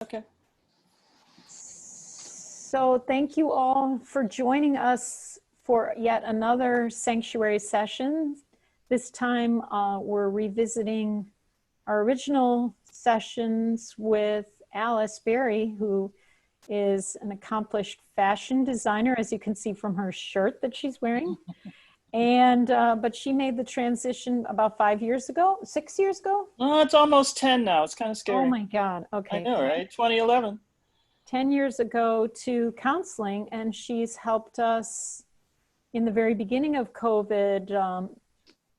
Okay. So thank you all for joining us for yet another sanctuary session. This time we're revisiting our original sessions with Alice Berry, who is an accomplished fashion designer, as you can see from her shirt that she's wearing. And but she made the transition about 5 years ago, 6 years ago. Oh, it's almost 10 now. It's kind of scary. Oh my God. Okay. I know, right? 2011. 10 years ago to counseling, and she's helped us in the very beginning of COVID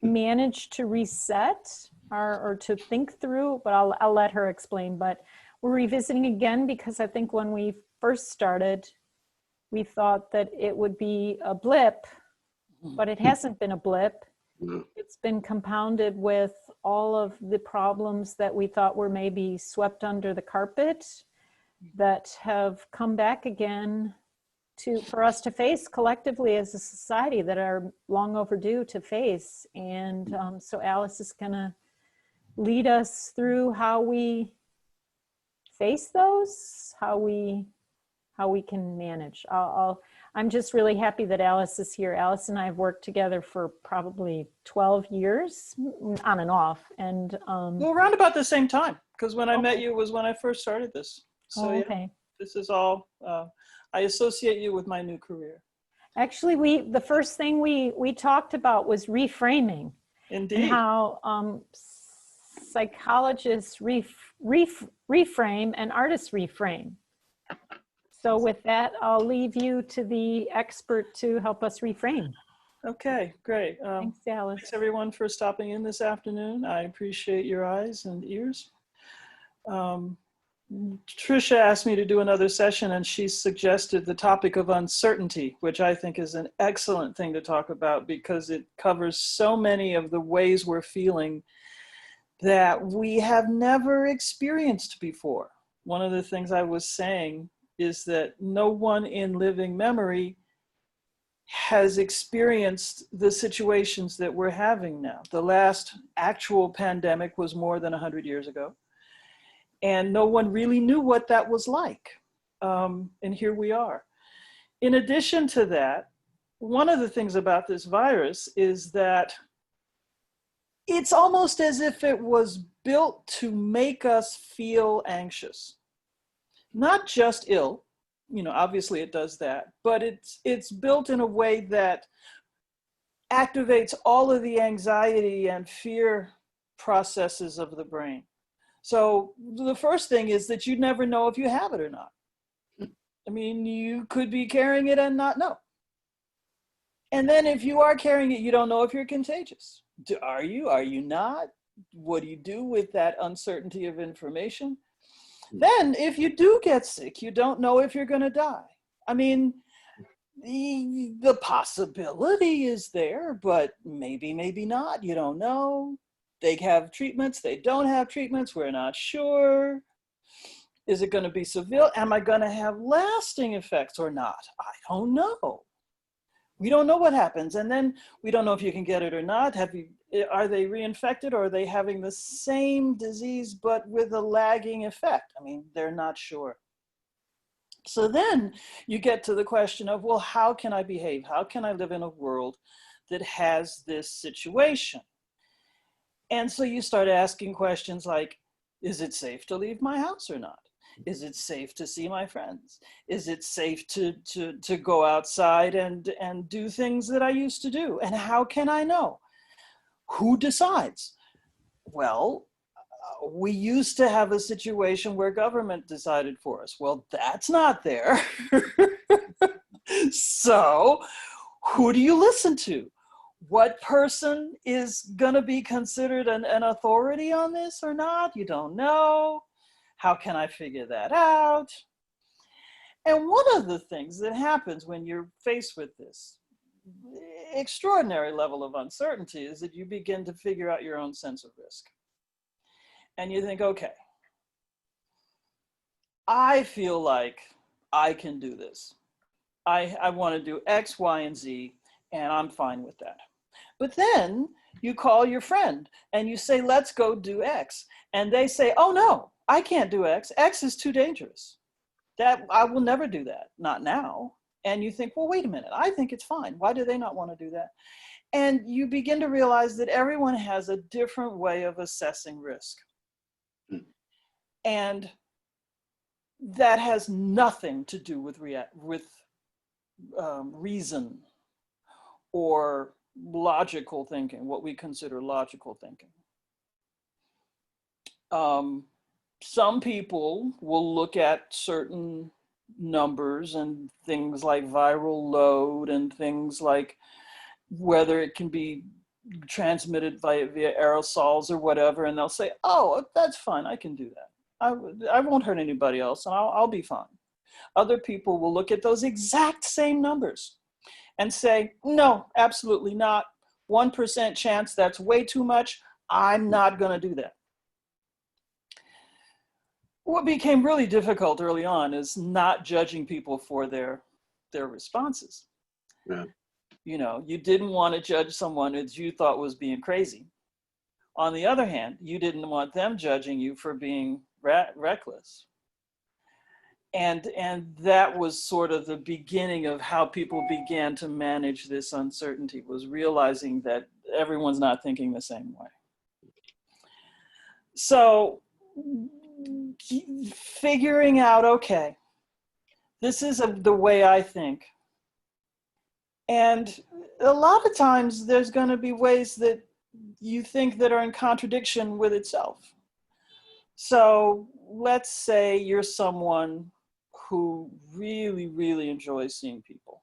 manage to reset or to think through, but I'll let her explain. But we're revisiting again because I think when we first started, we thought that it would be a blip, but it hasn't been a blip. It's been compounded with all of the problems that we thought were maybe swept under the carpet that have come back again for us to face collectively as a society, that are long overdue to face. And so Alice is going to lead us through how we face those, how we can manage. I'm just really happy that Alice is here. Alice and I have worked together for probably 12 years, on and off. And well, around about the same time, because when I met you was when I first started this. So okay. Yeah, this is all, I associate you with my new career. Actually, the first thing we talked about was reframing. Indeed. And how psychologists reframe and artists reframe. So with that, I'll leave you to the expert to help us reframe. Okay, great. Thanks, Alice. Thanks everyone for stopping in this afternoon. I appreciate your eyes and ears. Tricia asked me to do another session, and she suggested the topic of uncertainty, which I think is an excellent thing to talk about because it covers so many of the ways we're feeling that we have never experienced before. One of the things I was saying is that no one in living memory has experienced the situations that we're having now. The last actual pandemic was more than 100 years ago. And no one really knew what that was like. And here we are. In addition to that, one of the things about this virus is that it's almost as if it was built to make us feel anxious. Not just ill, you know, obviously it does that, but it's built in a way that activates all of the anxiety and fear processes of the brain. So the first thing is that you never know if you have it or not. I mean, you could be carrying it and not know. And then if you are carrying it, you don't know if you're contagious. Are you not? What do you do with that uncertainty of information? Then if you do get sick, you don't know if you're going to die. I mean, the possibility is there, but maybe not. You don't know. They have treatments, they don't have treatments, we're not sure. Is it going to be severe? Am I going to have lasting effects or not? I don't know. We don't know what happens. And then we don't know if you can get it or not. Are they reinfected, or are they having the same disease but with a lagging effect? I mean, they're not sure. So then you get to the question of, well, how can I behave? How can I live in a world that has this situation? And so you start asking questions like, is it safe to leave my house or not? Is it safe to see my friends? Is it safe to go outside and do things that I used to do? And how can I know? Who decides? Well, we used to have a situation where government decided for us. Well, that's not there. So who do you listen to? What person is going to be considered an authority on this or not? You don't know. How can I figure that out? And one of the things that happens when you're faced with this extraordinary level of uncertainty is that you begin to figure out your own sense of risk. And you think, okay, I feel like I can do this. I want to do X, Y, and Z, and I'm fine with that. But then you call your friend and you say, let's go do X. And they say, oh no, I can't do X. X is too dangerous. That I will never do that, not now. And you think, well, wait a minute, I think it's fine. Why do they not want to do that? And you begin to realize that everyone has a different way of assessing risk. And that has nothing to do with reason or logical thinking, what we consider logical thinking. Some people will look at certain numbers and things like viral load and things like whether it can be transmitted via aerosols or whatever, and they'll say, oh, that's fine, I can do that. I won't hurt anybody else, and I'll be fine. Other people will look at those exact same numbers and say, no, absolutely not. 1% chance, that's way too much. I'm not going to do that. What became really difficult early on is not judging people for their responses. Yeah. You know, you didn't want to judge someone that you thought was being crazy. On the other hand, you didn't want them judging you for being reckless. And that was sort of the beginning of how people began to manage this uncertainty, was realizing that everyone's not thinking the same way. So figuring out, okay, this is the way I think. And a lot of times there's going to be ways that you think that are in contradiction with itself. So let's say you're someone who really, really enjoys seeing people.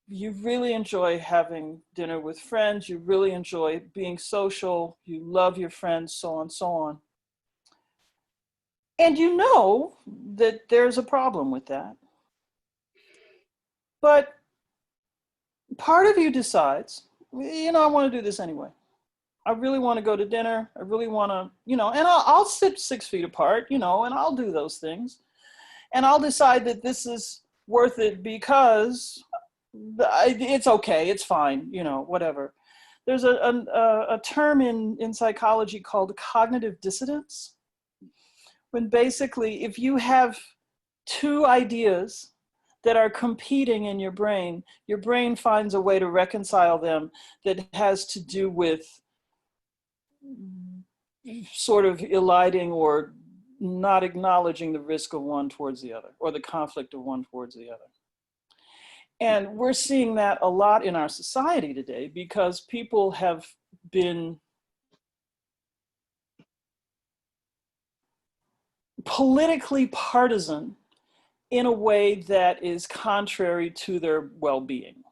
You really enjoy having dinner with friends. You really enjoy being social. You love your friends, so on, so on. And you know that there's a problem with that. But part of you decides, you know, I want to do this anyway. I really want to go to dinner. I really want to, you know, and I'll sit 6 feet apart, you know, and I'll do those things. And I'll decide that this is worth it because it's okay, it's fine, you know, whatever. There's a term in psychology called cognitive dissonance, when basically if you have two ideas that are competing in your brain finds a way to reconcile them that has to do with sort of eliding or not acknowledging the risk of one towards the other, or the conflict of one towards the other. And we're seeing that a lot in our society today because people have been politically partisan in a way that is contrary to their well-being.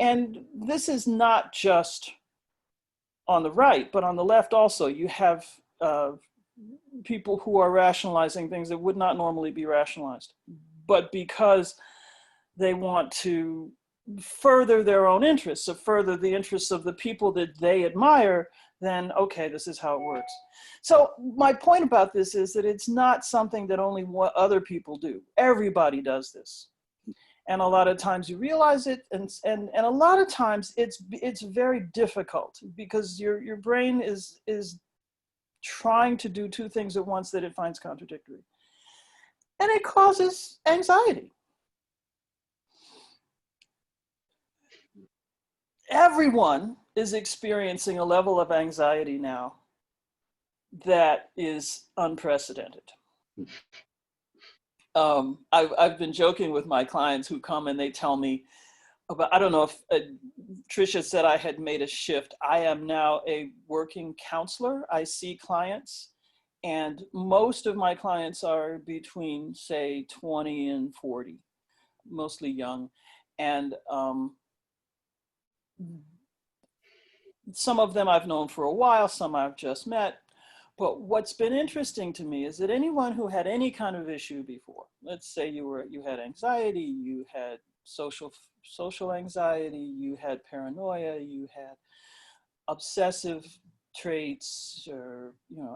And this is not just on the right, but on the left also. You have people who are rationalizing things that would not normally be rationalized, but because they want to further their own interests, or further the interests of the people that they admire, then okay, this is how it works. So my point about this is that it's not something that only other people do. Everybody does this. And a lot of times you realize it, and a lot of times it's very difficult because your brain is trying to do two things at once that it finds contradictory. And it causes anxiety. Everyone is experiencing a level of anxiety now that is unprecedented. I've been joking with my clients who come and they tell me about, I don't know if Tricia said I had made a shift. I am now a working counselor. I see clients, and most of my clients are between, say, 20 and 40, mostly young. And some of them I've known for a while, some I've just met. But what's been interesting to me is that anyone who had any kind of issue before, let's say you had anxiety, you had social anxiety, you had paranoia, you had obsessive traits, or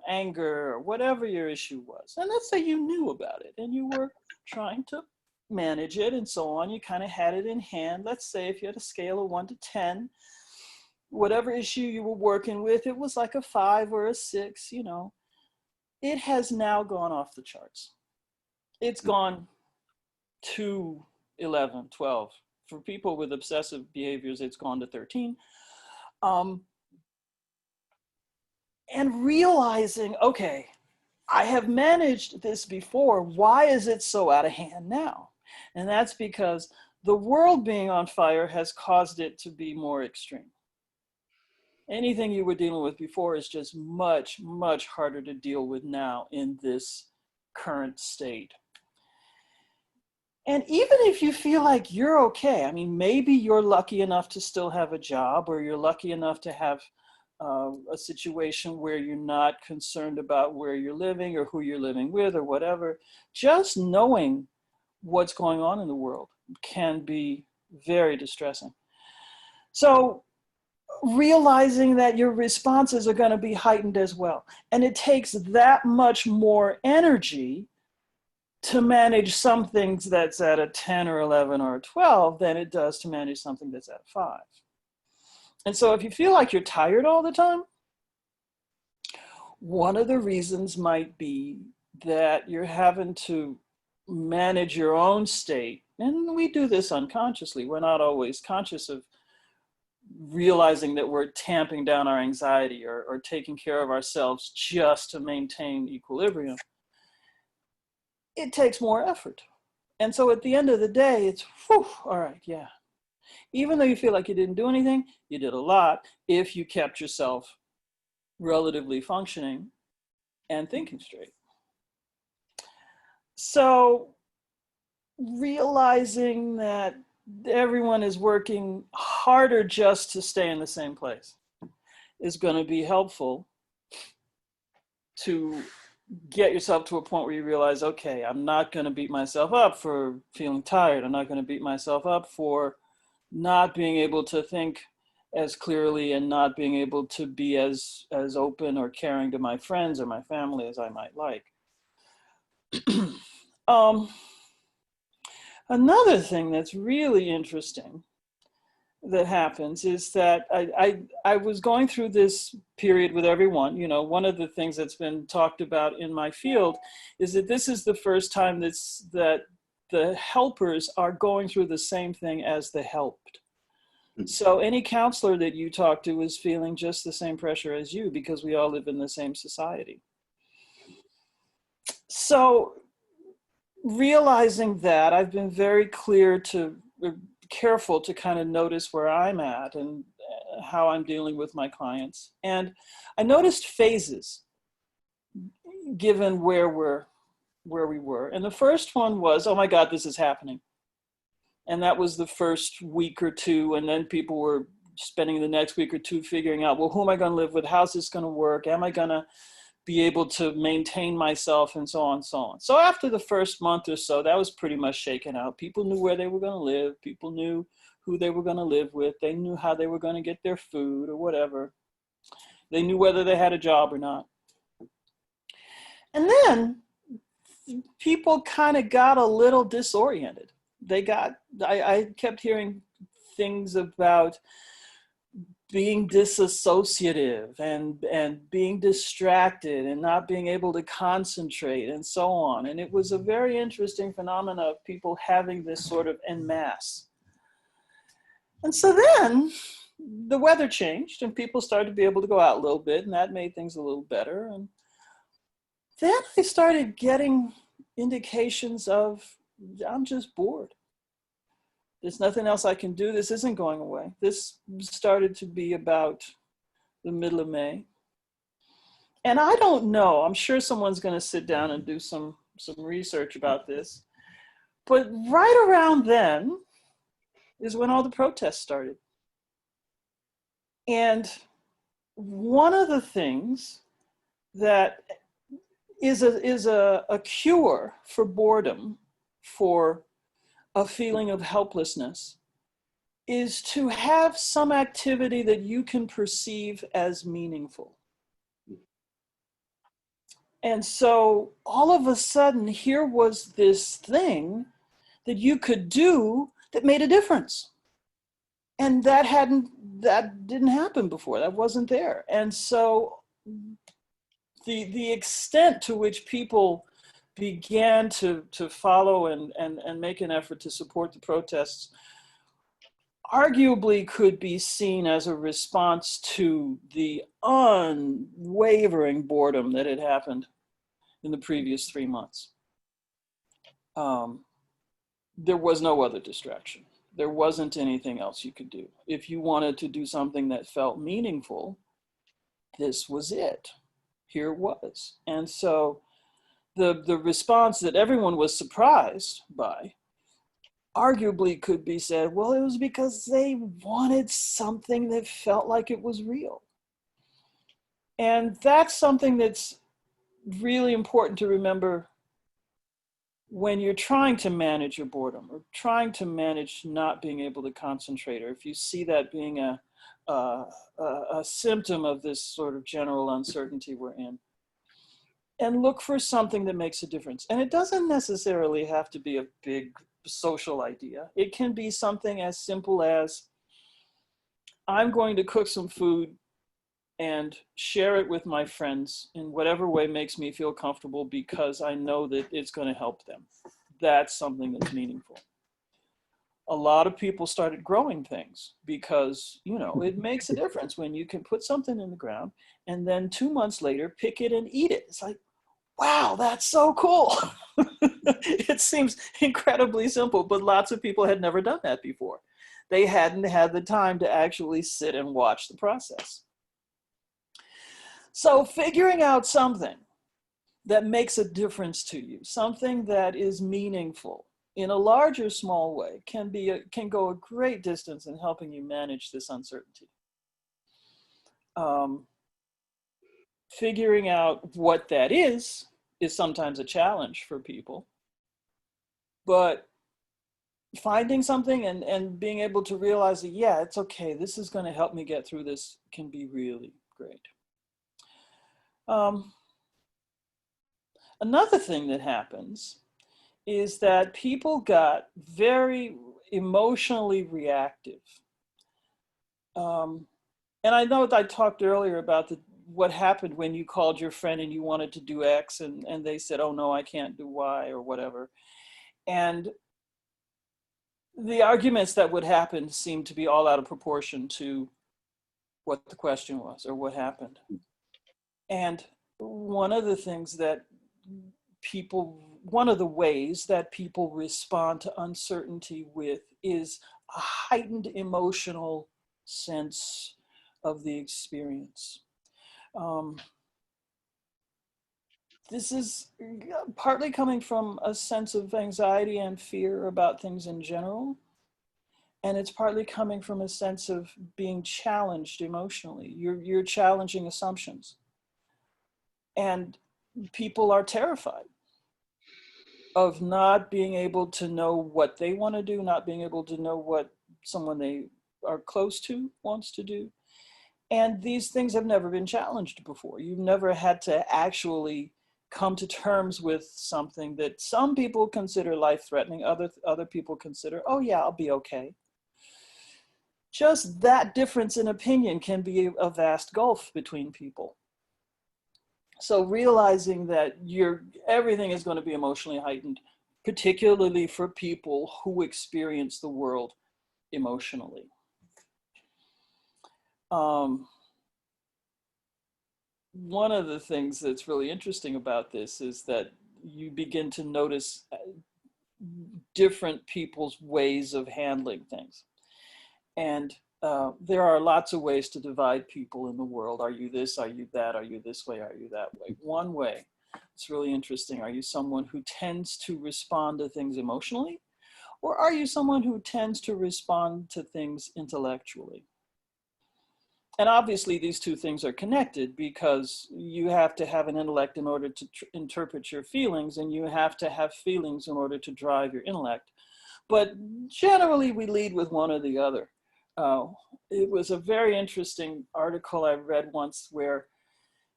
anger, or whatever your issue was, and let's say you knew about it and you were trying to manage it and so on, you kind of had it in hand. Let's say if you had a scale of 1 to 10, whatever issue you were working with, it was like a 5 or a 6, it has now gone off the charts. It's gone to 11, 12. For people with obsessive behaviors, it's gone to 13. And realizing, okay, I have managed this before. Why is it so out of hand now? And that's because the world being on fire has caused it to be more extreme. Anything you were dealing with before is just much, much harder to deal with now in this current state. And even if you feel like you're okay, I mean, maybe you're lucky enough to still have a job, or you're lucky enough to have a situation where you're not concerned about where you're living or who you're living with or whatever. Just knowing what's going on in the world can be very distressing. So realizing that your responses are going to be heightened as well. And it takes that much more energy to manage some things that's at a 10 or 11 or a 12 than it does to manage something that's at 5. And so if you feel like you're tired all the time, one of the reasons might be that you're having to manage your own state. And we do this unconsciously. We're not always conscious of realizing that we're tamping down our anxiety or taking care of ourselves just to maintain equilibrium. It takes more effort. And so at the end of the day, it's, whew, all right, yeah. Even though you feel like you didn't do anything, you did a lot if you kept yourself relatively functioning and thinking straight. So realizing that everyone is working harder just to stay in the same place is going to be helpful to get yourself to a point where you realize, okay, I'm not going to beat myself up for feeling tired. I'm not going to beat myself up for not being able to think as clearly and not being able to be as open or caring to my friends or my family as I might like. Another thing that's really interesting that happens is that I was going through this period with everyone. You know, one of the things that's been talked about in my field is that this is the first time that the helpers are going through the same thing as the helped. So any counselor that you talk to is feeling just the same pressure as you, because we all live in the same society. So realizing that, I've been very careful to kind of notice where I'm at and how I'm dealing with my clients. And I noticed phases given where we were. And the first one was, oh my God, this is happening. And that was the first week or two. And then people were spending the next week or two figuring out, well, who am I going to live with? How's this going to work? Am I going to be able to maintain myself, and so on and so on. So after the first month or so, that was pretty much shaken out. People knew where they were going to live. People knew who they were going to live with. They knew how they were going to get their food or whatever. They knew whether they had a job or not. And then people kind of got a little disoriented. I kept hearing things about being disassociative and being distracted and not being able to concentrate and so on. And it was a very interesting phenomenon of people having this sort of en masse. And so then the weather changed and people started to be able to go out a little bit, and that made things a little better. And then I started getting indications of, I'm just bored. There's nothing else I can do. This isn't going away. This started to be about the middle of May. And I don't know, I'm sure someone's going to sit down and do some research about this. But right around then is when all the protests started. And one of the things that is a cure for boredom, for a feeling of helplessness, is to have some activity that you can perceive as meaningful. And so all of a sudden, here was this thing that you could do that made a difference. And that didn't happen before. That wasn't there. And so the extent to which people began to follow and make an effort to support the protests arguably could be seen as a response to the unwavering boredom that had happened in the previous 3 months. There was no other distraction. There wasn't anything else you could do. If you wanted to do something that felt meaningful, this was it. Here it was. And so the response that everyone was surprised by arguably could be said, well, it was because they wanted something that felt like it was real. And that's something that's really important to remember when you're trying to manage your boredom or trying to manage not being able to concentrate, or if you see that being a symptom of this sort of general uncertainty we're in. And look for something that makes a difference. And it doesn't necessarily have to be a big social idea. It can be something as simple as, I'm going to cook some food and share it with my friends in whatever way makes me feel comfortable because I know that it's going to help them. That's something that's meaningful. A lot of people started growing things because, you know, it makes a difference when you can put something in the ground and then 2 months later pick it and eat it. It's like, wow, that's so cool. It seems incredibly simple, but lots of people had never done that before. They hadn't had the time to actually sit and watch the process. So figuring out something that makes a difference to you, something that is meaningful in a large or small way can go a great distance in helping you manage this uncertainty. Figuring out what that is sometimes a challenge for people, but finding something and being able to realize that, yeah, it's okay, this is going to help me get through this, can be really great. Another thing that happens is that people got very emotionally reactive. And I know that I talked earlier about what happened when you called your friend and you wanted to do X and they said, oh no, I can't do Y or whatever. And the arguments that would happen seemed to be all out of proportion to what the question was or what happened. And one of the ways that people respond to uncertainty with is a heightened emotional sense of the experience. This is partly coming from a sense of anxiety and fear about things in general. And it's partly coming from a sense of being challenged emotionally. You're challenging assumptions. And people are terrified of not being able to know what they want to do, not being able to know what someone they are close to wants to do. And these things have never been challenged before. You've never had to actually come to terms with something that some people consider life-threatening, other people consider, oh yeah, I'll be okay. Just that difference in opinion can be a vast gulf between people. So realizing that everything is going to be emotionally heightened, particularly for people who experience the world emotionally. One of the things that's really interesting about this is that you begin to notice different people's ways of handling things. And there are lots of ways to divide people in the world. Are you this? Are you that? Are you this way? Are you that way? One way, it's really interesting. Are you someone who tends to respond to things emotionally? Or are you someone who tends to respond to things intellectually? And obviously these two things are connected because you have to have an intellect in order to interpret your feelings, and you have to have feelings in order to drive your intellect. But generally we lead with one or the other. It was a very interesting article I read once where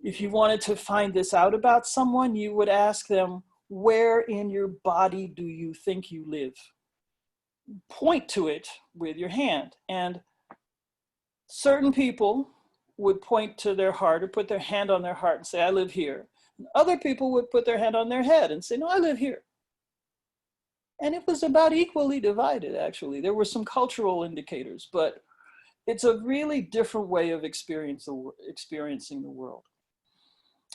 if you wanted to find this out about someone, you would ask them, where in your body do you think you live? Point to it with your hand. And certain people would point to their heart or put their hand on their heart and say, I live here. And other people would put their hand on their head and say, no, I live here. And it was about equally divided, actually. There were some cultural indicators, but it's a really different way of experiencing the world.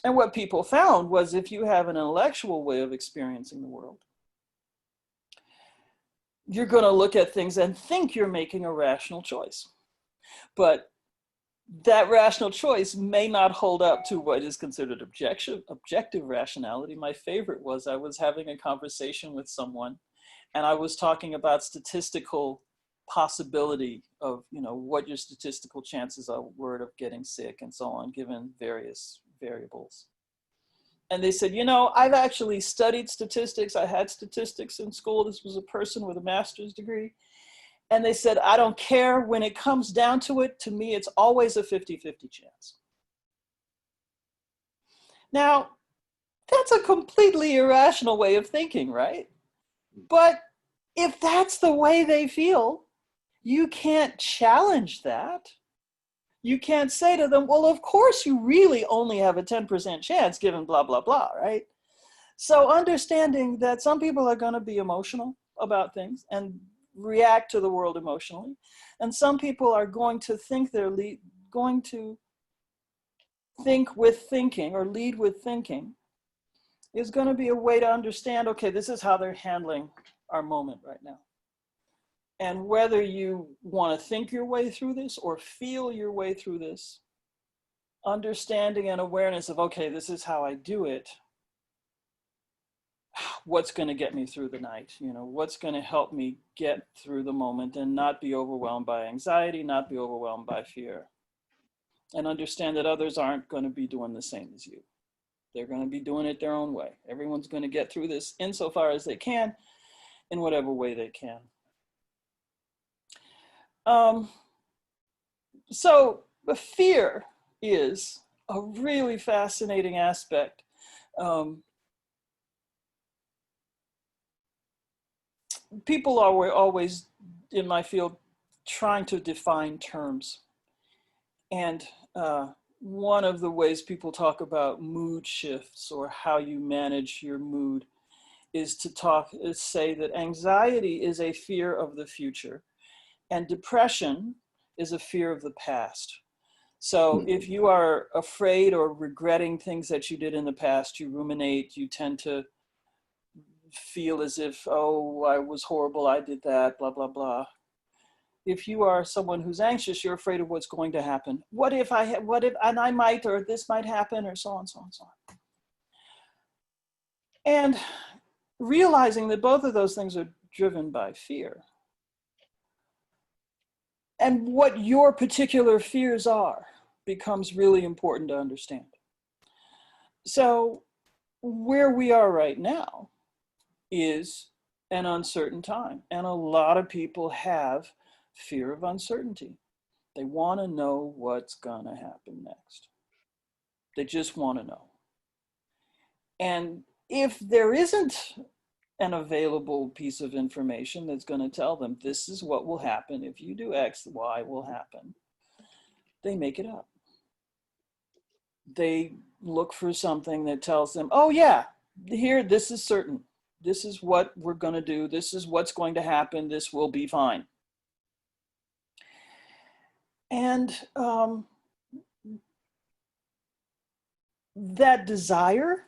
And what people found was if you have an intellectual way of experiencing the world, you're going to look at things and think you're making a rational choice. But that rational choice may not hold up to what is considered objective rationality. My favorite was I was having a conversation with someone and I was talking about statistical possibility of, you know, what your statistical chances were of getting sick and so on, given various variables. And they said, you know, I've actually studied statistics. I had statistics in school. This was a person with a master's degree. And they said, I don't care when it comes down to it. To me, it's always a 50-50 chance. Now, that's a completely irrational way of thinking, right? But if that's the way they feel, you can't challenge that. You can't say to them, well, of course you really only have a 10% chance given blah, blah, blah, right? So understanding that some people are going to be emotional about things and react to the world emotionally. And some people are going to think going to think with thinking or lead with thinking is going to be a way to understand, okay, this is how they're handling our moment right now. And whether you want to think your way through this or feel your way through this, understanding and awareness of, okay, this is how I do it. What's going to get me through the night? You know, what's going to help me get through the moment and not be overwhelmed by anxiety, not be overwhelmed by fear. And understand that others aren't going to be doing the same as you. They're going to be doing it their own way. Everyone's going to get through this insofar as they can, in whatever way they can. So the fear is a really fascinating aspect. People are always in my field trying to define terms. And one of the ways people talk about mood shifts or how you manage your mood is to say that anxiety is a fear of the future and depression is a fear of the past. So if you are afraid or regretting things that you did in the past, you ruminate, you tend to feel as if, oh, I was horrible, I did that, blah, blah, blah. If you are someone who's anxious, you're afraid of what's going to happen. What if, and I might, or this might happen, or so on, so on, so on. And realizing that both of those things are driven by fear. And what your particular fears are becomes really important to understand. So where we are right now is an uncertain time. And a lot of people have fear of uncertainty. They want to know what's going to happen next. They just want to know. And if there isn't an available piece of information that's going to tell them this is what will happen if you do X, Y will happen, they make it up. They look for something that tells them, oh yeah, here, this is certain. This is what we're going to do. This is what's going to happen. This will be fine. And that desire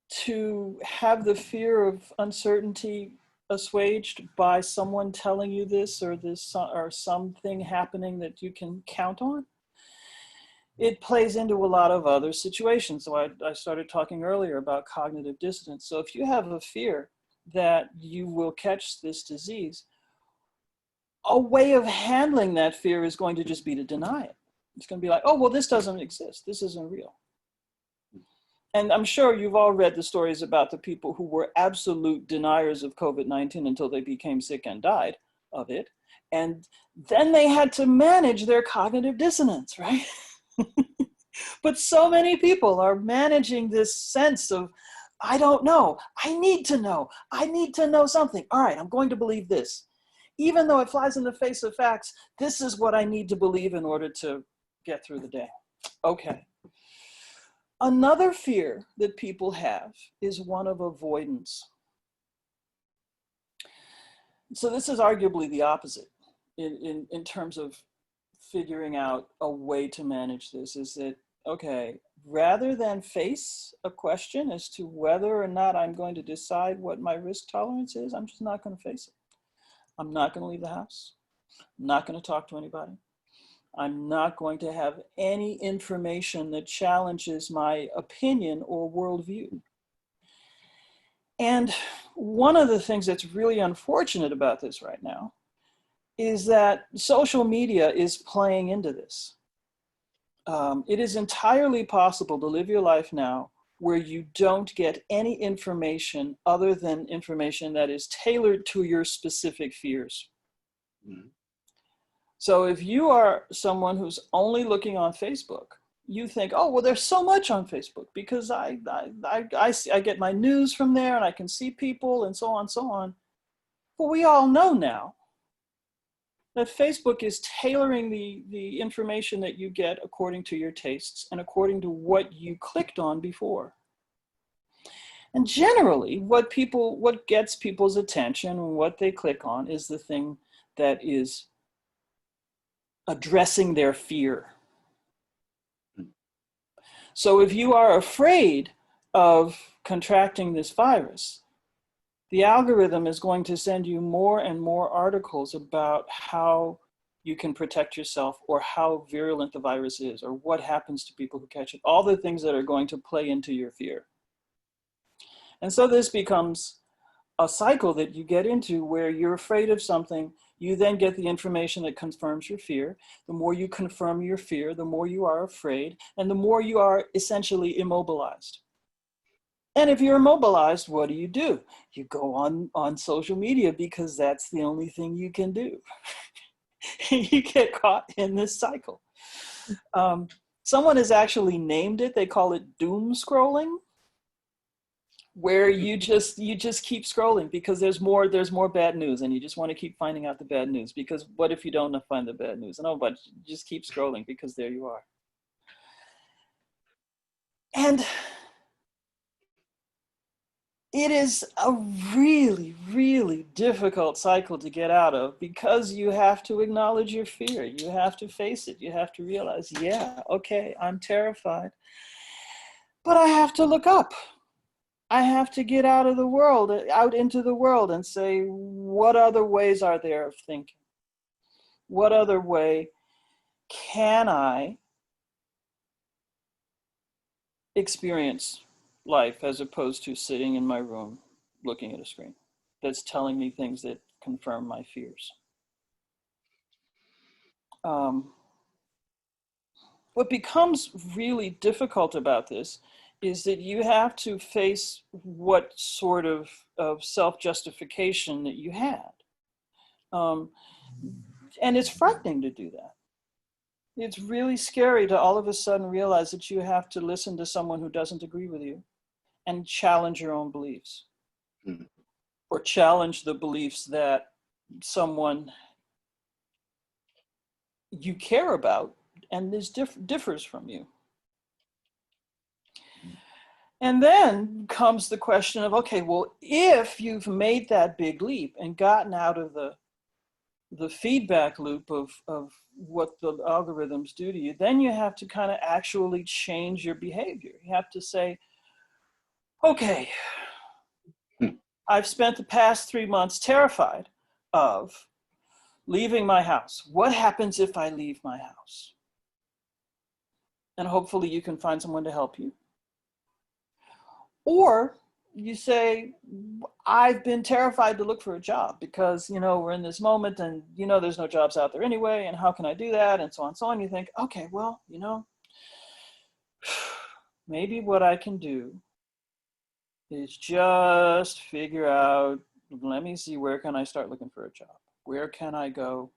to have the fear of uncertainty assuaged by someone telling you this or something happening that you can count on, it plays into a lot of other situations. So I started talking earlier about cognitive dissonance. So if you have a fear that you will catch this disease, a way of handling that fear is going to just be to deny it. It's going to be like, oh, well, this doesn't exist. This isn't real. And I'm sure you've all read the stories about the people who were absolute deniers of COVID-19 until they became sick and died of it. And then they had to manage their cognitive dissonance, right? But so many people are managing this sense of, I don't know, I need to know something. All right, I'm going to believe this. Even though it flies in the face of facts, this is what I need to believe in order to get through the day. Okay. Another fear that people have is one of avoidance. So this is arguably the opposite in terms of figuring out a way to manage this, is that, okay, rather than face a question as to whether or not I'm going to decide what my risk tolerance is, I'm just not going to face it. I'm not going to leave the house. I'm not going to talk to anybody. I'm not going to have any information that challenges my opinion or worldview. And one of the things that's really unfortunate about this right now is that social media is playing into this. It is entirely possible to live your life now where you don't get any information other than information that is tailored to your specific fears. Mm-hmm. So if you are someone who's only looking on Facebook, you think, oh, well, there's so much on Facebook because I get my news from there and I can see people and so on and so on. Well, we all know now that Facebook is tailoring the information that you get according to your tastes and according to what you clicked on before. And generally, what gets people's attention and what they click on is the thing that is addressing their fear. So if you are afraid of contracting this virus, the algorithm is going to send you more and more articles about how you can protect yourself or how virulent the virus is or what happens to people who catch it, all the things that are going to play into your fear. And so this becomes a cycle that you get into where you're afraid of something, you then get the information that confirms your fear. The more you confirm your fear, the more you are afraid, and the more you are essentially immobilized. And if you're immobilized, what do? You go on social media because that's the only thing you can do. You get caught in this cycle. Someone has actually named it, they call it doom scrolling, where you just keep scrolling because there's more bad news and you just want to keep finding out the bad news, because what if you don't find the bad news? No, but you just keep scrolling because there you are. And it is a really, really difficult cycle to get out of because you have to acknowledge your fear. You have to face it. You have to realize, yeah, okay, I'm terrified, but I have to look up. I have to get out into the world and say, what other ways are there of thinking? What other way can I experience life as opposed to sitting in my room looking at a screen that's telling me things that confirm my fears? What becomes really difficult about this is that you have to face what sort of self-justification that you had. And it's frightening to do that. It's really scary to all of a sudden realize that you have to listen to someone who doesn't agree with you and challenge your own beliefs. Mm-hmm. Or challenge the beliefs that someone you care about and differs from you. And then comes the question of, okay, well, if you've made that big leap and gotten out of the feedback loop of what the algorithms do to you, then you have to kind of actually change your behavior. You have to say, okay, I've spent the past 3 months terrified of leaving my house. What happens if I leave my house? And hopefully you can find someone to help you. Or you say, I've been terrified to look for a job because, we're in this moment and, there's no jobs out there anyway. And how can I do that? And so on and so on. You think, okay, well, maybe what I can do is just figure out, let me see, where can I start looking for a job? Where can I go?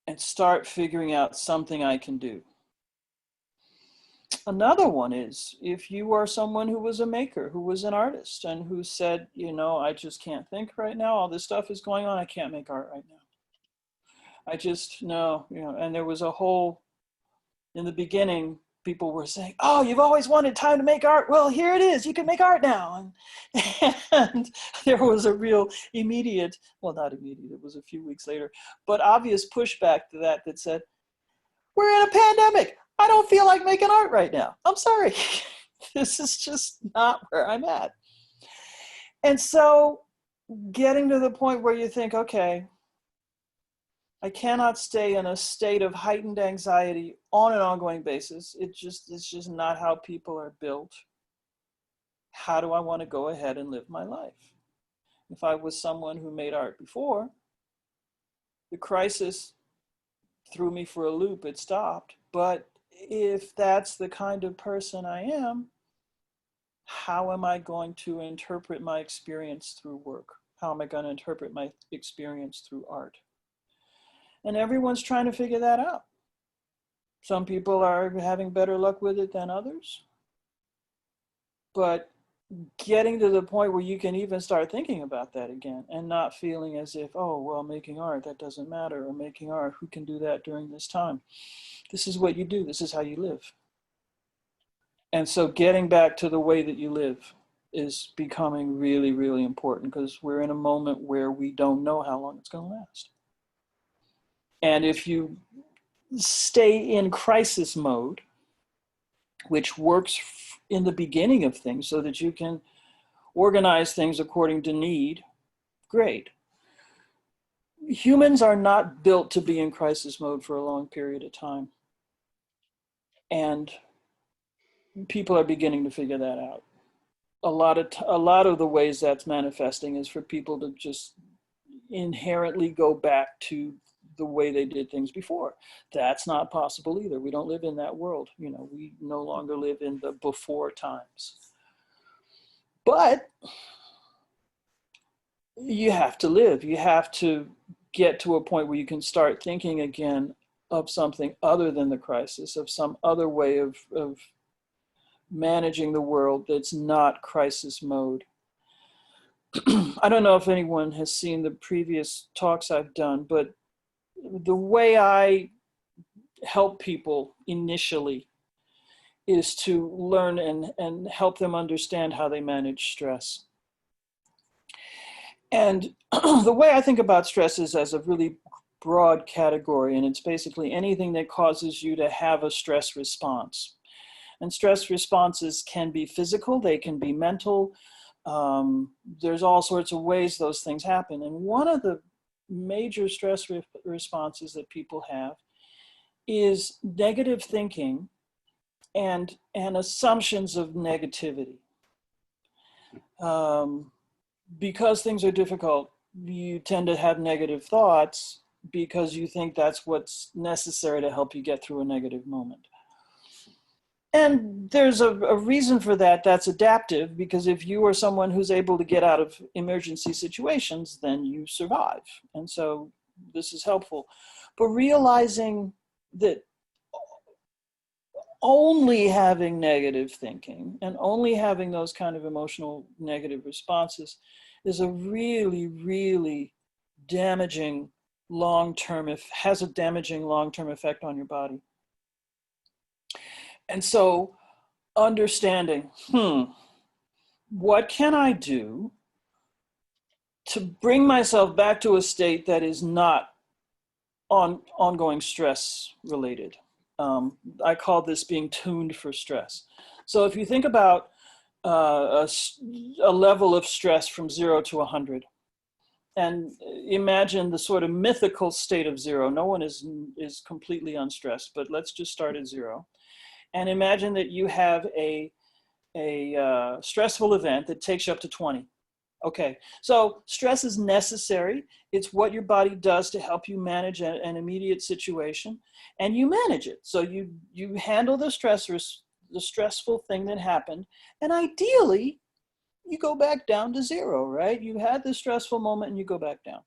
And start figuring out something I can do. Another one is if you are someone who was a maker, who was an artist, and who said, I just can't think right now. All this stuff is going on. I can't make art right now. I just, no, you know, and there was a whole, in the beginning, people were saying, oh, you've always wanted time to make art. Well, here it is. You can make art now. And there was a real immediate, well, not immediate, it was a few weeks later, but obvious pushback to that that said, we're in a pandemic. I don't feel like making art right now. I'm sorry. This is just not where I'm at. And so getting to the point where you think, okay, I cannot stay in a state of heightened anxiety on an ongoing basis. It's just not how people are built. How do I want to go ahead and live my life? If I was someone who made art before, the crisis threw me for a loop, it stopped. But if that's the kind of person I am, how am I going to interpret my experience through work? How am I going to interpret my experience through art? And everyone's trying to figure that out. Some people are having better luck with it than others. But getting to the point where you can even start thinking about that again and not feeling as if, oh, well, making art, that doesn't matter, or making art, who can do that during this time? This is what you do. This is how you live. And so getting back to the way that you live is becoming really, really important, because we're in a moment where we don't know how long it's going to last. And if you stay in crisis mode, which works in the beginning of things so that you can organize things according to need, great. Humans are not built to be in crisis mode for a long period of time. And people are beginning to figure that out. A lot of the ways that's manifesting is for people to just inherently go back to the way they did things before. That's not possible either. We don't live in that world. You know, we no longer live in the before times. But you have to live. You have to get to a point where you can start thinking again of something other than the crisis, of some other way of managing the world that's not crisis mode. I don't know if anyone has seen the previous talks I've done, but the way I help people initially is to learn and help them understand how they manage stress. And the way I think about stress is as a really broad category, and it's basically anything that causes you to have a stress response. And stress responses can be physical, they can be mental. There's all sorts of ways those things happen. And one of the major stress responses that people have is negative thinking and assumptions of negativity. Because things are difficult, you tend to have negative thoughts because you think that's what's necessary to help you get through a negative moment. And there's a reason for that. That's adaptive, because if you are someone who's able to get out of emergency situations, then you survive. And so this is helpful. But realizing that only having negative thinking and only having those kind of emotional negative responses is a really, really damaging long-term, has a damaging long-term effect on your body. And so understanding, what can I do to bring myself back to a state that is not ongoing stress related? I call this being tuned for stress. So if you think about a level of stress from 0 to 100, and imagine the sort of mythical state of 0. No one is completely unstressed, but let's just start at 0. And imagine that you have a stressful event that takes you up to 20. Okay, so stress is necessary. It's what your body does to help you manage an immediate situation, and you manage it. So you handle the stressful thing that happened, and ideally, you go back down to 0, right? You had the stressful moment and you go back down.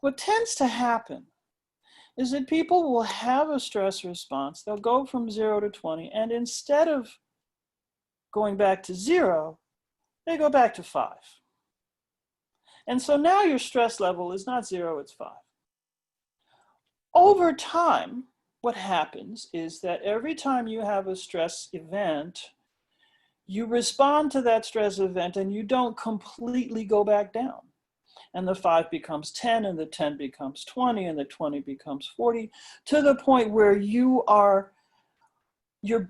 What tends to happen is that people will have a stress response. They'll go from 0 to 20, and instead of going back to 0, they go back to 5. And so now your stress level is not 0, it's 5. over time, what happens is that every time you have a stress event, you respond to that stress event and you don't completely go back down. And the 5 becomes 10, and the 10 becomes 20, and the 20 becomes 40, to the point where your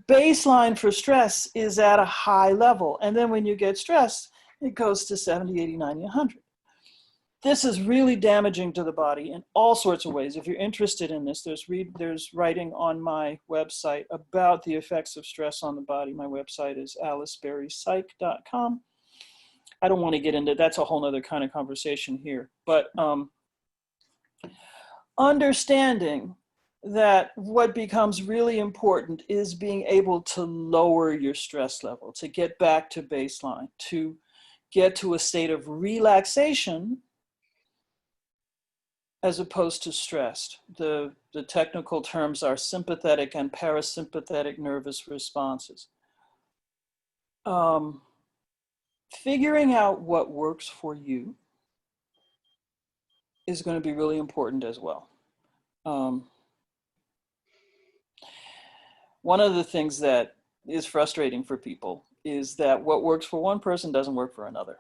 baseline for stress is at a high level. And then when you get stressed, it goes to 70, 80, 90, 100. This is really damaging to the body in all sorts of ways. If you're interested in this, there's writing on my website about the effects of stress on the body. My website is aliceberrypsych.com. I don't want to get into, that's a whole nother kind of conversation here, but understanding that what becomes really important is being able to lower your stress level, to get back to baseline, to get to a state of relaxation as opposed to stressed. The technical terms are sympathetic and parasympathetic nervous responses. Figuring out what works for you is going to be really important as well. One of the things that is frustrating for people is that what works for one person doesn't work for another.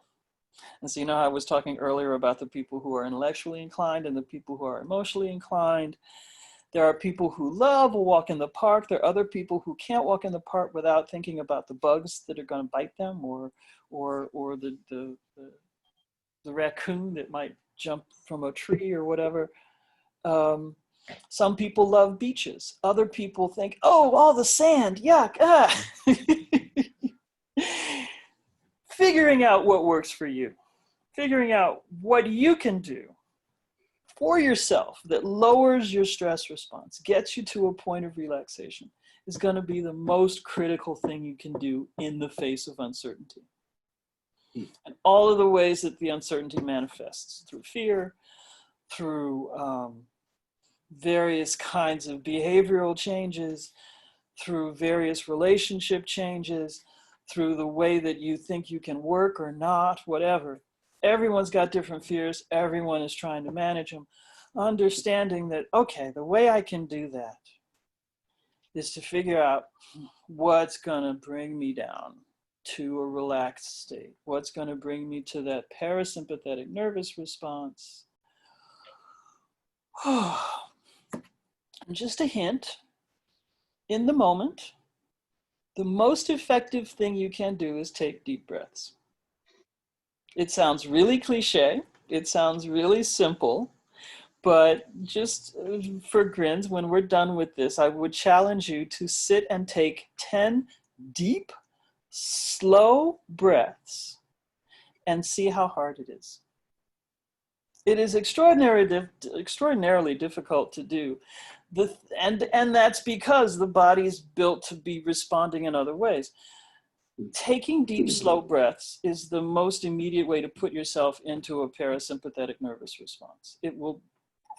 And so, you know, I was talking earlier about the people who are intellectually inclined and the people who are emotionally inclined. There are people who love a walk in the park. There are other people who can't walk in the park without thinking about the bugs that are going to bite them, or the raccoon that might jump from a tree or whatever. Some people love beaches. Other people think, oh, all the sand, yuck. Ah. Figuring out what works for you, figuring out what you can do for yourself that lowers your stress response, gets you to a point of relaxation, is going to be the most critical thing you can do in the face of uncertainty. And all of the ways that the uncertainty manifests, through fear, through various kinds of behavioral changes, through various relationship changes, through the way that you think you can work or not, whatever. Everyone's got different fears. Everyone is trying to manage them. Understanding that, okay, the way I can do that is to figure out what's going to bring me down to a relaxed state. What's going to bring me to that parasympathetic nervous response. And just a hint, in the moment, the most effective thing you can do is take deep breaths. It sounds really cliche. It sounds really simple. But just for grins, when we're done with this, I would challenge you to sit and take 10 deep, slow breaths and see how hard it is. It is extraordinarily difficult to do. And that's because the body's built to be responding in other ways. Taking deep, slow breaths is the most immediate way to put yourself into a parasympathetic nervous response. It will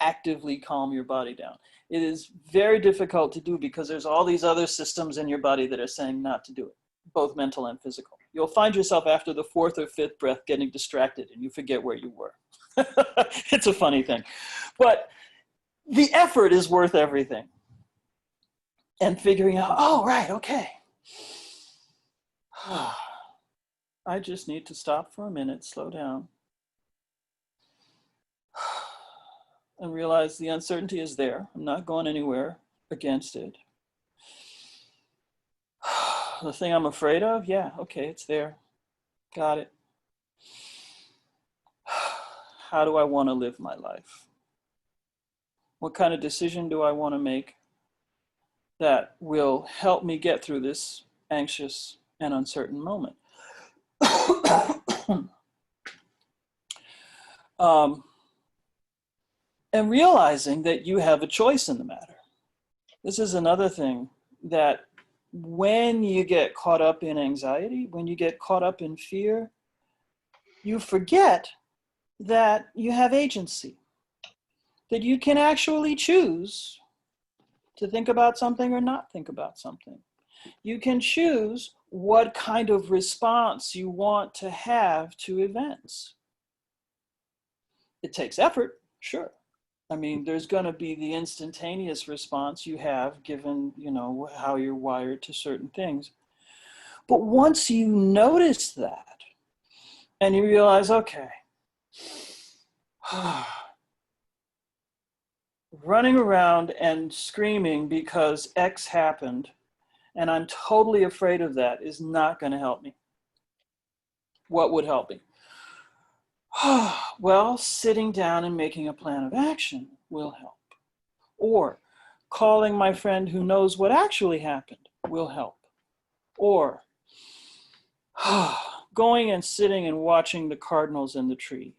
actively calm your body down. It is very difficult to do because there's all these other systems in your body that are saying not to do it, both mental and physical. You'll find yourself after the 4th or 5th breath getting distracted and you forget where you were. It's a funny thing. But the effort is worth everything. And figuring out, oh, right, okay. I just need to stop for a minute, slow down, and realize the uncertainty is there. I'm not going anywhere against it. The thing I'm afraid of, yeah, okay, it's there. Got it. How do I want to live my life? What kind of decision do I want to make that will help me get through this anxious and uncertain moment? And realizing that you have a choice in the matter. This is another thing that when you get caught up in anxiety, when you get caught up in fear, you forget that you have agency, that you can actually choose to think about something or not think about something. You can choose what kind of response you want to have to events. It takes effort, sure. I mean, there's going to be the instantaneous response you have given, you know, how you're wired to certain things. But once you notice that and you realize, okay, running around and screaming because X happened and I'm totally afraid of that is not going to help me. What would help me? Well, sitting down and making a plan of action will help. Or calling my friend who knows what actually happened will help. Or going and sitting and watching the cardinals in the tree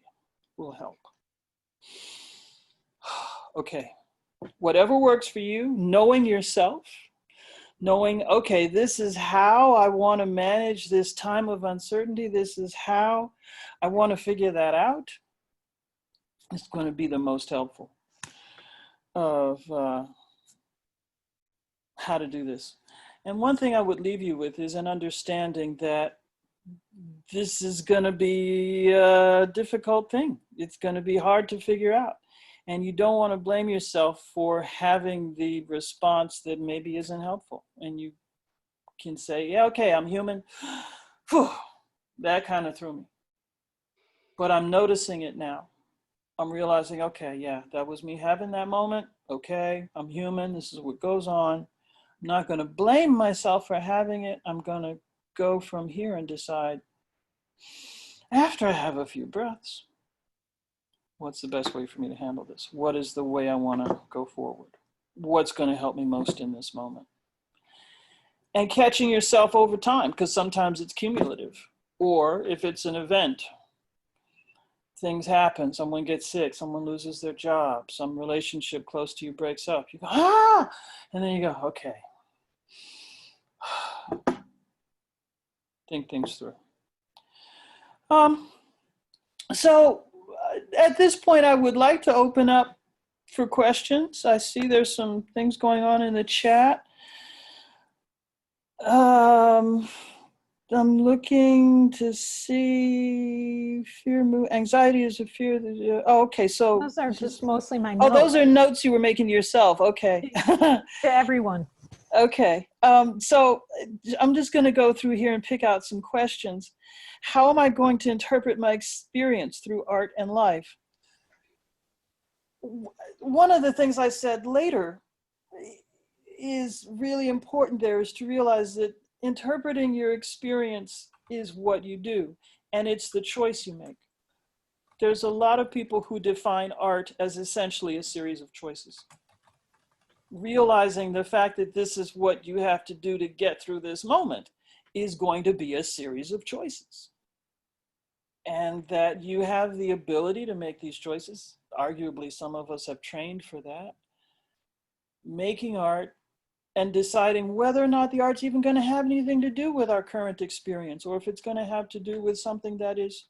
will help. Okay, whatever works for you, knowing yourself, knowing, okay, this is how I want to manage this time of uncertainty. This is how I want to figure that out. It's going to be the most helpful of how to do this. And one thing I would leave you with is an understanding that this is going to be a difficult thing. It's going to be hard to figure out. And you don't want to blame yourself for having the response that maybe isn't helpful. And you can say, yeah, okay, I'm human. Whew, that kind of threw me. But I'm noticing it now. I'm realizing, okay, yeah, that was me having that moment. Okay, I'm human. This is what goes on. I'm not going to blame myself for having it. I'm going to go from here and decide, after I have a few breaths, what's the best way for me to handle this? What is the way I want to go forward? What's going to help me most in this moment? And catching yourself over time, because sometimes it's cumulative. Or if it's an event, things happen, someone gets sick, someone loses their job, some relationship close to you breaks up. You go, ah! And then you go, okay. Think things through. So at this point, I would like to open up for questions. I see there's some things going on in the chat. I'm looking to see fear, anxiety is a fear. Oh, okay. So those are just mostly my oh, notes. those are notes you were making to yourself. Okay. To everyone. Okay. So I'm just going to go through here and pick out some questions. How am I going to interpret my experience through art and life? One of the things I said later is really important there is to realize that interpreting your experience is what you do, and it's the choice you make. There's a lot of people who define art as essentially a series of choices. Realizing the fact that this is what you have to do to get through this moment is going to be a series of choices. And that you have the ability to make these choices. Arguably, some of us have trained for that. Making art and deciding whether or not the art's even going to have anything to do with our current experience, or if it's going to have to do with something that is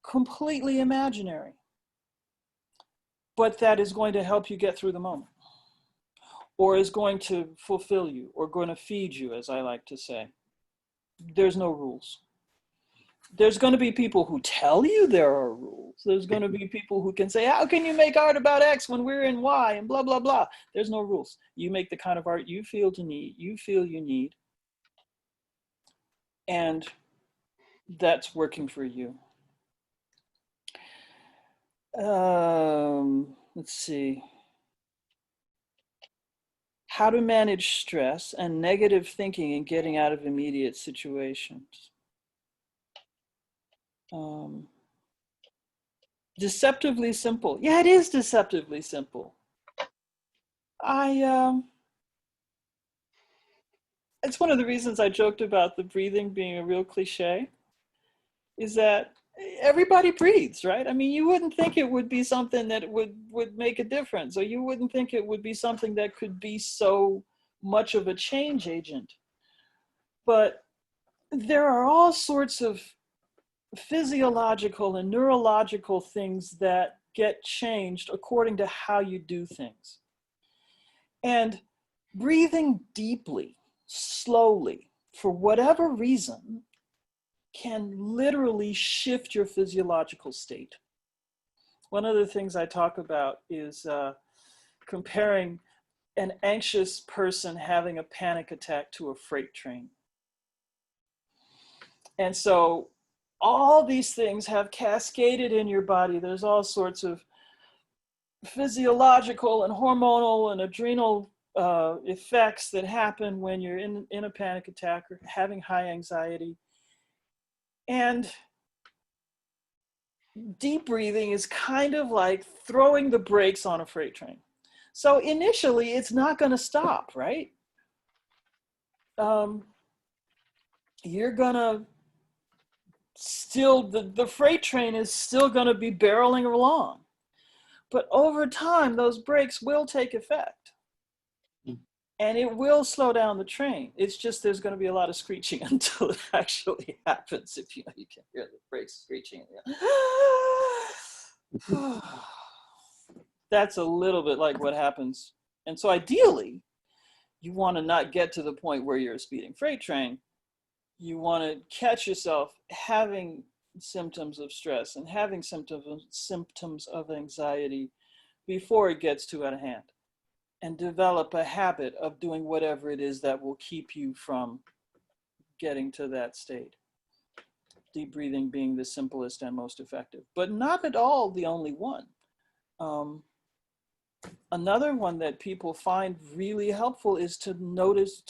completely imaginary, but that is going to help you get through the moment, or is going to fulfill you, or going to feed you, as I like to say. There's no rules. There's going to be people who tell you there are rules. There's going to be people who can say, how can you make art about X when we're in Y and blah, blah, blah. There's no rules. You make the kind of art you feel you need. And that's working for you. Let's see. How to manage stress and negative thinking and getting out of immediate situations. Deceptively simple. Yeah, it is deceptively simple. It's one of the reasons I joked about the breathing being a real cliche, is that everybody breathes, right? I mean, you wouldn't think it would be something that would make a difference, or you wouldn't think it would be something that could be so much of a change agent. But there are all sorts of physiological and neurological things that get changed according to how you do things. And breathing deeply, slowly, for whatever reason, can literally shift your physiological state. One of the things I talk about is comparing an anxious person having a panic attack to a freight train. And so all these things have cascaded in your body. There's all sorts of physiological and hormonal and adrenal effects that happen when you're in a panic attack or having high anxiety. And deep breathing is kind of like throwing the brakes on a freight train. So initially, it's not going to stop, right? You're going to still, the freight train is still going to be barreling along. But over time, those brakes will take effect. And it will slow down the train. It's just there's going to be a lot of screeching until it actually happens. If you can hear the brakes screeching. That's a little bit like what happens. And so ideally, you want to not get to the point where you're a speeding freight train. You want to catch yourself having symptoms of stress and having symptoms of anxiety before it gets too out of hand, and develop a habit of doing whatever it is that will keep you from getting to that state. Deep breathing being the simplest and most effective, but not at all the only one. Another one that people find really helpful is to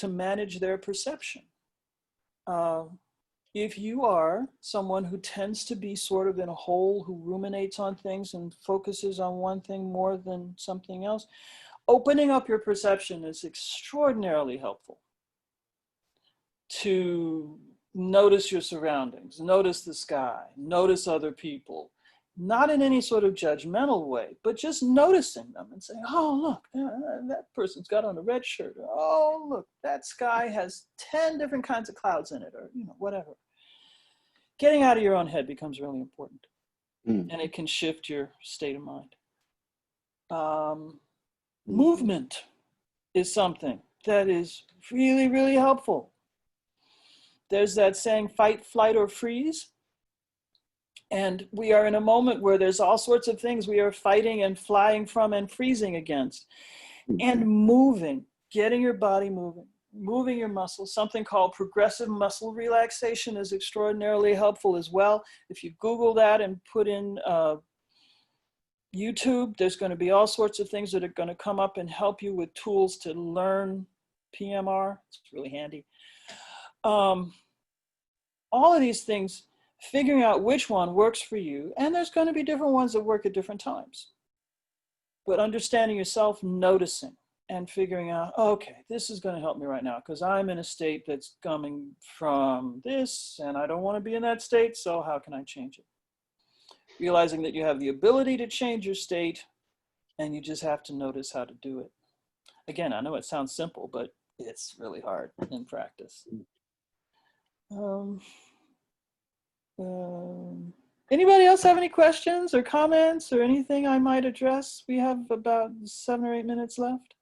manage their perception. If you are someone who tends to be sort of in a hole, who ruminates on things and focuses on one thing more than something else, opening up your perception is extraordinarily helpful. To notice your surroundings, notice the sky, notice other people, not in any sort of judgmental way, but just noticing them and saying, oh, look, that person's got on a red shirt. Oh, look, that sky has 10 different kinds of clouds in it, or whatever. Getting out of your own head becomes really important, and it can shift your state of mind. Movement is something that is really, really helpful. There's that saying, fight, flight, or freeze. And we are in a moment where there's all sorts of things we are fighting and flying from and freezing against. And moving, getting your body moving, moving your muscles. Something called progressive muscle relaxation is extraordinarily helpful as well. If you Google that and put in YouTube, there's going to be all sorts of things that are going to come up and help you with tools to learn PMR. It's really handy. All of these things, figuring out which one works for you, and there's going to be different ones that work at different times. But understanding yourself, noticing, and figuring out, okay, this is going to help me right now because I'm in a state that's coming from this, and I don't want to be in that state, so how can I change it? Realizing that you have the ability to change your state, and you just have to notice how to do it. Again, I know it sounds simple, but it's really hard in practice. Anybody else have any questions or comments or anything I might address? We have about 7 or 8 minutes left.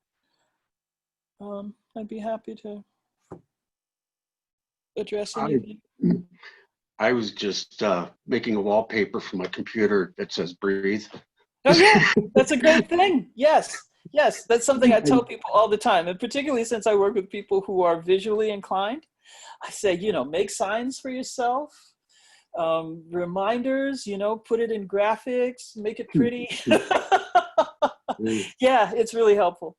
I'd be happy to address anything. I was just making a wallpaper for my computer that says breathe. Oh yeah, that's a great thing. Yes, that's something I tell people all the time, and particularly since I work with people who are visually inclined, I say, make signs for yourself, reminders, put it in graphics, make it pretty. Yeah, it's really helpful.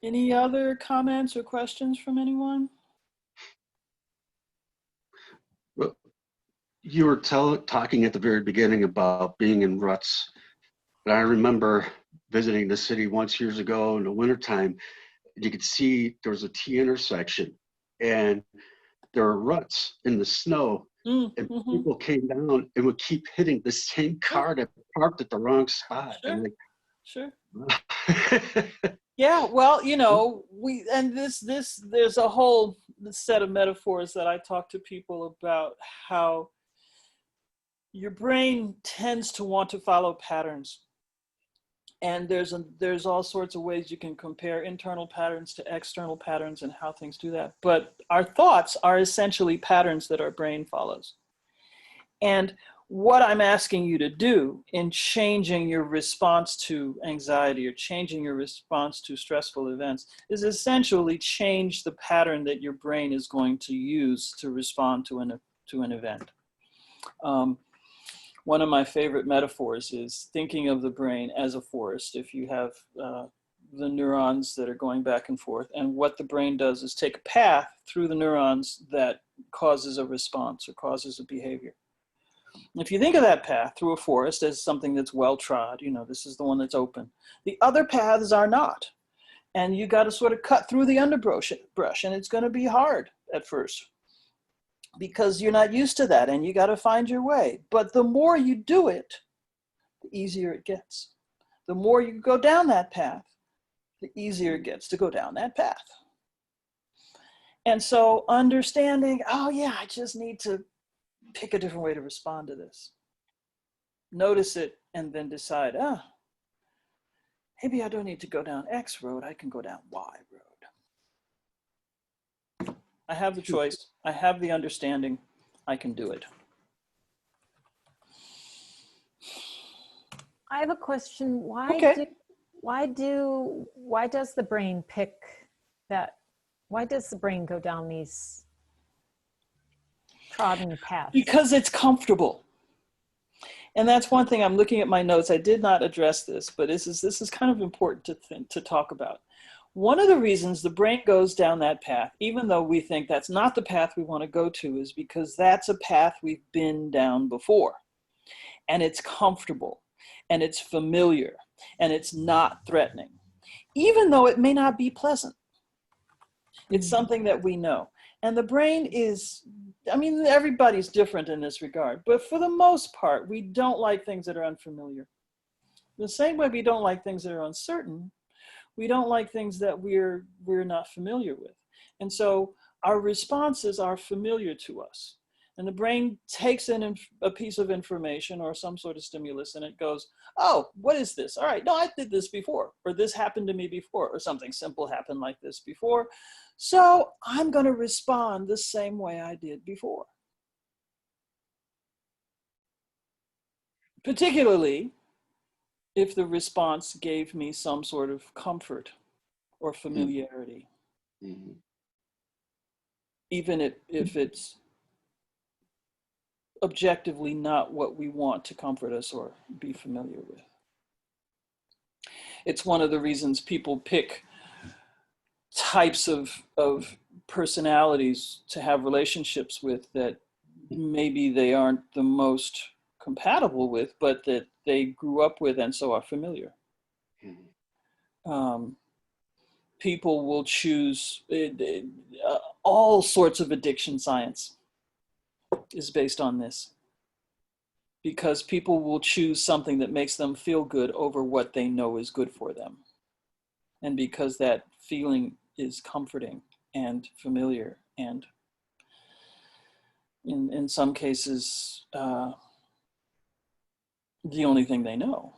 Any other comments or questions from anyone? Well, you were talking at the very beginning about being in ruts. And I remember visiting the city once years ago in the wintertime. You could see there was a T intersection and there were ruts in the snow. And people came down and would keep hitting the same car that parked at the wrong spot. Sure. Sure. Yeah, well, there's a whole set of metaphors that I talk to people about, how your brain tends to want to follow patterns. And there's all sorts of ways you can compare internal patterns to external patterns and how things do that. But our thoughts are essentially patterns that our brain follows. And what I'm asking you to do in changing your response to anxiety or changing your response to stressful events is essentially change the pattern that your brain is going to use to respond to an event. One of my favorite metaphors is thinking of the brain as a forest. If you have the neurons that are going back and forth, and what the brain does is take a path through the neurons that causes a response or causes a behavior. If you think of that path through a forest as something that's well trod, you know, this is the one that's open. The other paths are not. And you got to sort of cut through the underbrush, and it's going to be hard at first, because you're not used to that and you got to find your way. But the more you do it, the easier it gets. The more you go down that path, the easier it gets to go down that path. And so understanding, oh yeah, I just need to pick a different way to respond to this. Notice it and then decide, maybe I don't need to go down X road, I can go down Y road. I have the choice. I have the understanding. I can do it. I have a question. Why does the brain pick that? Why does the brain go down these trodden paths? Because it's comfortable. And that's one thing. I'm looking at my notes. I did not address this, but this is kind of important to talk about. One of the reasons the brain goes down that path, even though we think that's not the path we want to go to, is because that's a path we've been down before. And it's comfortable, and it's familiar, and it's not threatening, even though it may not be pleasant. It's something that we know. And the brain is, I mean, everybody's different in this regard, but for the most part, we don't like things that are unfamiliar. The same way we don't like things that are uncertain, we don't like things that we're not familiar with. And so our responses are familiar to us. And the brain takes in a piece of information or some sort of stimulus, and it goes, oh, what is this? All right, no, I did this before, or this happened to me before, or something simple happened like this before. So I'm going to respond the same way I did before. Particularly if the response gave me some sort of comfort or familiarity. Mm-hmm. Even if it's objectively not what we want to comfort us or be familiar with. It's one of the reasons people pick types of personalities to have relationships with that maybe they aren't the most compatible with, but that they grew up with and so are familiar. People will choose all sorts of addiction science is based on this, because people will choose something that makes them feel good over what they know is good for them, and because that feeling is comforting and familiar, and in some cases the only thing they know.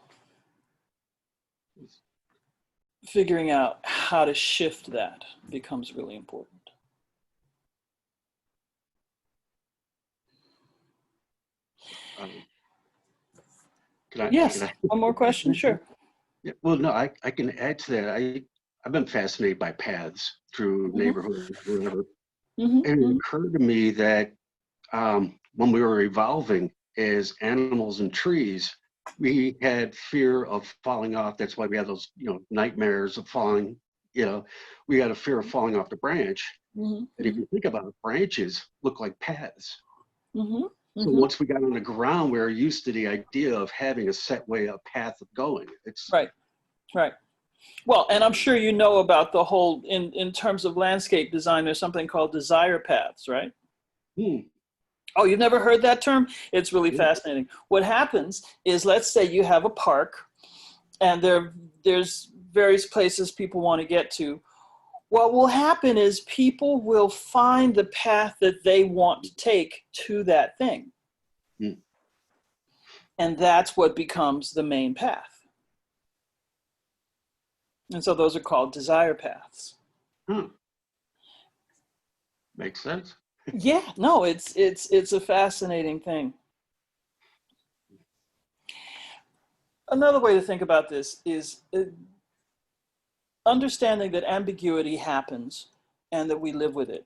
Figuring out how to shift that becomes really important. Yes, one more question, sure. Yeah, well, no, I can add to that. I've been fascinated by paths through neighborhoods, wherever. And it occurred to me that when we were evolving as animals and trees, we had fear of falling off. That's why we had those, nightmares of falling. We had a fear of falling off the branch. And if you think about it, branches look like paths. So once we got on the ground, we were used to the idea of having a set way, a path of going. It's right. Well, and I'm sure you know about the whole, in terms of landscape design, there's something called desire paths, right? Oh, you've never heard that term? It's really fascinating. What happens is, let's say you have a park and there's various places people want to get to. What will happen is people will find the path that they want to take to that thing. And that's what becomes the main path. And so those are called desire paths. Hmm. Makes sense. Yeah, no, it's a fascinating thing. Another way to think about this is understanding that ambiguity happens and that we live with it.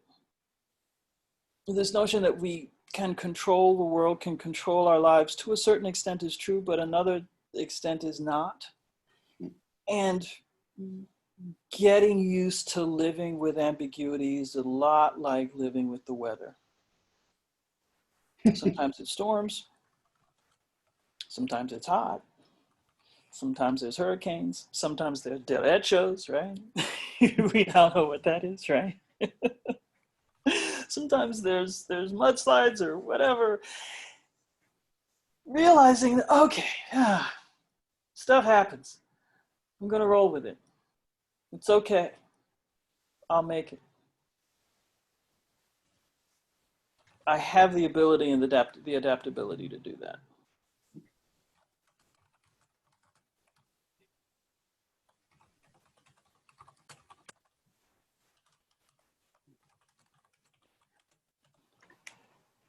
This notion that we can control the world, can control our lives to a certain extent is true, but another extent is not. And getting used to living with ambiguity is a lot like living with the weather. Sometimes it storms, sometimes it's hot, sometimes there's hurricanes, sometimes there's derechos, right? We all know what that is, right? Sometimes there's mudslides or whatever. Realizing that, okay, stuff happens. I'm gonna roll with it. It's okay. I'll make it. I have the ability and the adaptability to do that.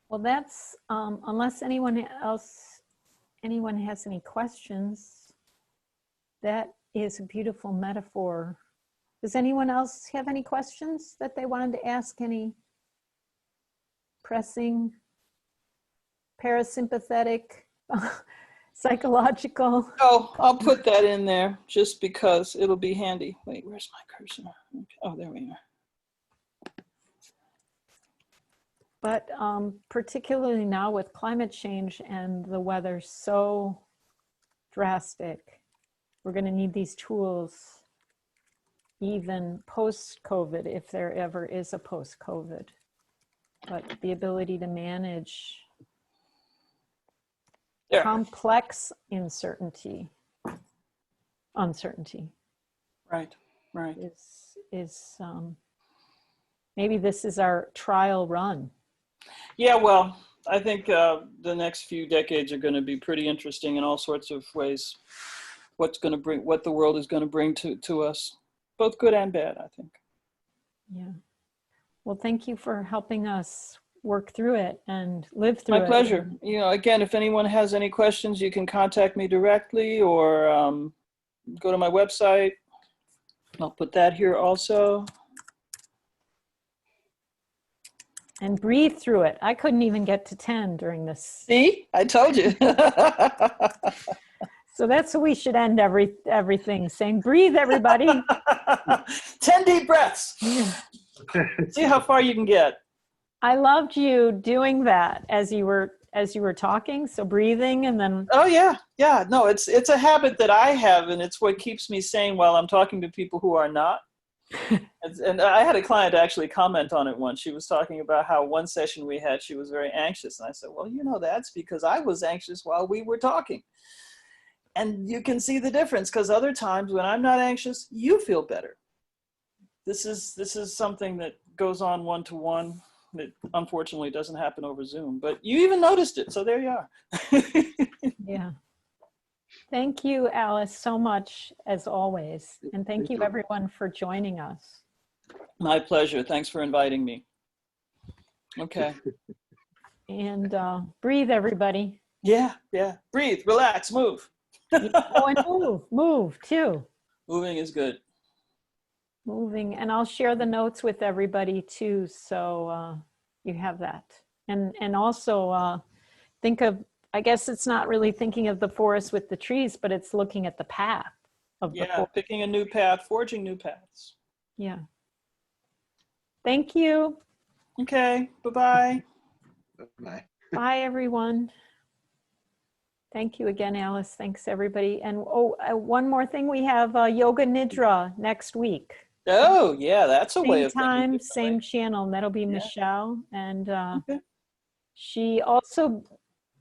Well, that's, unless anyone has any questions, that is a beautiful metaphor. Does anyone else have any questions that they wanted to ask? Any pressing, parasympathetic, psychological? Oh, I'll put that in there just because it'll be handy. Wait, where's my cursor? Okay. Oh, there we are. But particularly now with climate change and the weather so drastic, we're going to need these tools even post-COVID, if there ever is a post-COVID. But the ability to manage There. complex uncertainty Right, right. is maybe this is our trial run. Yeah, well, I think the next few decades are going to be pretty interesting in all sorts of ways. What the world is going to bring to us, both good and bad, I think. Yeah. Well, thank you for helping us work through it and live through it. My pleasure. You know, again, if anyone has any questions, you can contact me directly or go to my website. I'll put that here also. And breathe through it. I couldn't even get to 10 during this. See, I told you. So that's what we should end everything saying. Breathe, everybody. 10 deep breaths. Yeah. See how far you can get. I loved you doing that as you were talking. So breathing and then. Oh yeah, yeah. No, it's a habit that I have, and it's what keeps me sane while I'm talking to people who are not. And I had a client actually comment on it once. She was talking about how one session we had, she was very anxious. And I said, well, you know, that's because I was anxious while we were talking. And you can see the difference because other times when I'm not anxious, you feel better. This is something that goes on one-to-one. It unfortunately doesn't happen over Zoom, but you even noticed it. So there you are. Yeah. Thank you, Alice, so much as always. And thank you everyone for joining us. My pleasure. Thanks for inviting me. Okay. And breathe, everybody. Yeah, yeah. Breathe, relax, move. Oh, and move too. Moving is good. Moving, and I'll share the notes with everybody too, so you have that. And also think of, I guess it's not really thinking of the forest with the trees, but it's looking at the path of the forest. Picking a new path, forging new paths. Yeah. Thank you. Okay, bye-bye. Bye. Bye, everyone. Thank you again, Alice. Thanks, everybody. And one more thing, we have Yoga Nidra next week. Oh, yeah, that's a way Same of thinking time, differently. same channel, and that'll be Michelle. And Okay. she also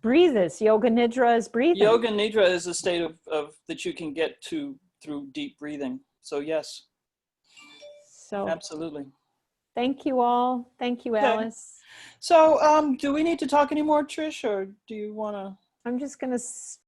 breathes. Yoga Nidra is breathing. Yoga Nidra is a state of that you can get to through deep breathing. So yes, So absolutely. thank you all. Thank you, Okay. Alice. So do we need to talk anymore, Trish, or do you want to? I'm just going to